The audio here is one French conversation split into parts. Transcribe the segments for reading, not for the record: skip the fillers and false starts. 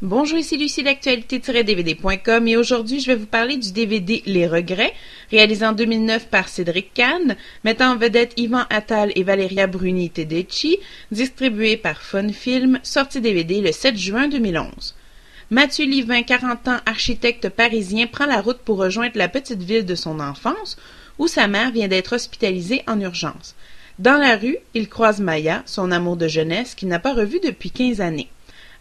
Bonjour, ici Lucie d'actualité-dvd.com et aujourd'hui je vais vous parler du DVD Les Regrets, réalisé en 2009 par Cédric Kahn, mettant en vedette Yvan Attal et Valeria Bruni Tedeschi, distribué par Fun Film, sorti DVD le 7 juin 2011. Mathieu Livin, 40 ans, architecte parisien, prend la route pour rejoindre la petite ville de son enfance, où sa mère vient d'être hospitalisée en urgence. Dans la rue, il croise Maya, son amour de jeunesse, qu'il n'a pas revu depuis 15 années.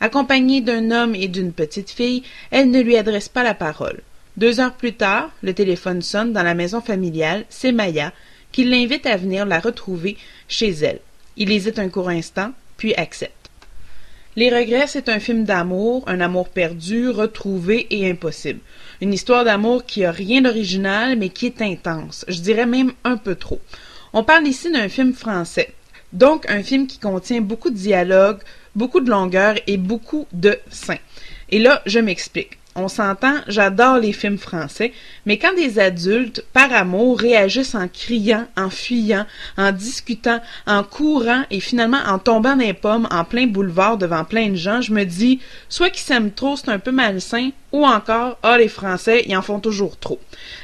Accompagnée d'un homme et d'une petite fille, elle ne lui adresse pas la parole. 2 heures plus tard, le téléphone sonne dans la maison familiale, c'est Maya, qui l'invite à venir la retrouver chez elle. Il hésite un court instant, puis accepte. Les Regrets, c'est un film d'amour, un amour perdu, retrouvé et impossible. Une histoire d'amour qui a rien d'original, mais qui est intense, je dirais même un peu trop. On parle ici d'un film français, donc un film qui contient beaucoup de dialogues, beaucoup de longueur et beaucoup de seins. Et là, je m'explique. On s'entend, j'adore les films français, mais quand des adultes, par amour, réagissent en criant, en fuyant, en discutant, en courant et finalement en tombant dans les pommes en plein boulevard devant plein de gens, je me dis, soit qu'ils s'aiment trop, c'est un peu malsain, ou encore, les Français, ils en font toujours trop.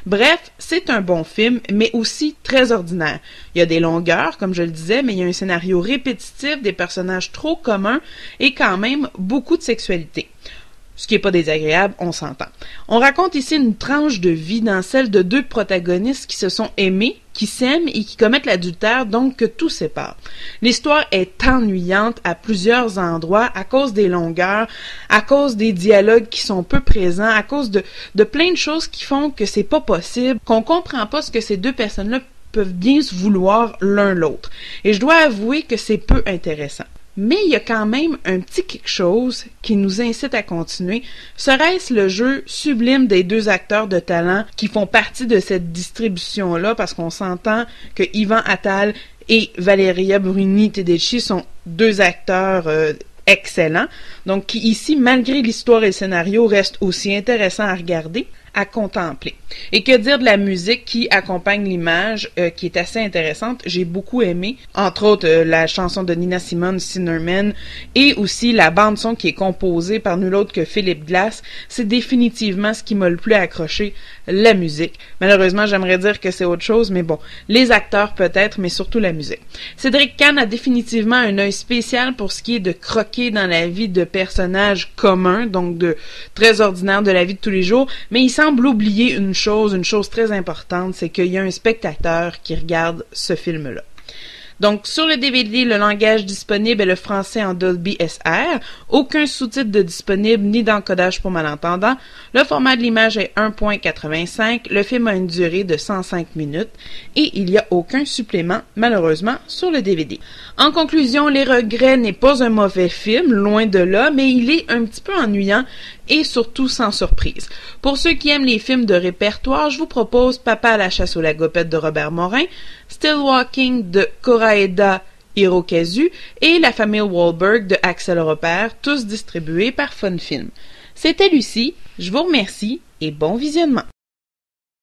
Bref, c'est un bon film, mais aussi très ordinaire. Il y a des longueurs, comme je le disais, mais il y a un scénario répétitif, des personnages trop communs et quand même beaucoup de sexualité. Ce qui n'est pas désagréable, on s'entend. On raconte ici une tranche de vie dans celle de 2 protagonistes qui se sont aimés, qui s'aiment et qui commettent l'adultère, donc que tout sépare. L'histoire est ennuyante à plusieurs endroits à cause des longueurs, à cause des dialogues qui sont peu présents, à cause de plein de choses qui font que c'est pas possible, qu'on comprend pas ce que ces 2 personnes-là peuvent bien se vouloir l'un l'autre. Et je dois avouer que c'est peu intéressant. Mais il y a quand même un petit quelque chose qui nous incite à continuer. Serait-ce le jeu sublime des 2 acteurs de talent qui font partie de cette distribution-là, parce qu'on s'entend que Yvan Attal et Valeria Bruni Tedeschi sont 2 acteurs excellents, donc qui ici, malgré l'histoire et le scénario, restent aussi intéressants à regarder, à contempler. Et que dire de la musique qui accompagne l'image, qui est assez intéressante. J'ai beaucoup aimé, entre autres la chanson de Nina Simone, Sinnerman, et aussi la bande-son qui est composée par nul autre que Philip Glass. C'est définitivement ce qui m'a le plus accroché, la musique. Malheureusement, j'aimerais dire que c'est autre chose, mais bon, les acteurs peut-être, mais surtout la musique. Cédric Kahn a définitivement un œil spécial pour ce qui est de croquer dans la vie de personnages communs, donc de très ordinaires de la vie de tous les jours, mais il semble oublier une chose très importante, c'est qu'il y a un spectateur qui regarde ce film-là. Donc, sur le DVD, le langage disponible est le français en Dolby SR, aucun sous-titre de disponible ni d'encodage pour malentendants. Le format de l'image est 1.85, le film a une durée de 105 minutes et il n'y a aucun supplément, malheureusement, sur le DVD. En conclusion, Les Regrets n'est pas un mauvais film, loin de là, mais il est un petit peu ennuyant et surtout sans surprise. Pour ceux qui aiment les films de répertoire, je vous propose Papa à la chasse aux lagopèdes de Robert Morin, Still Walking de Koraeda Hirokazu et La famille Wahlberg de Axel Repère, tous distribués par Fun Film. C'était Lucie, je vous remercie et bon visionnement.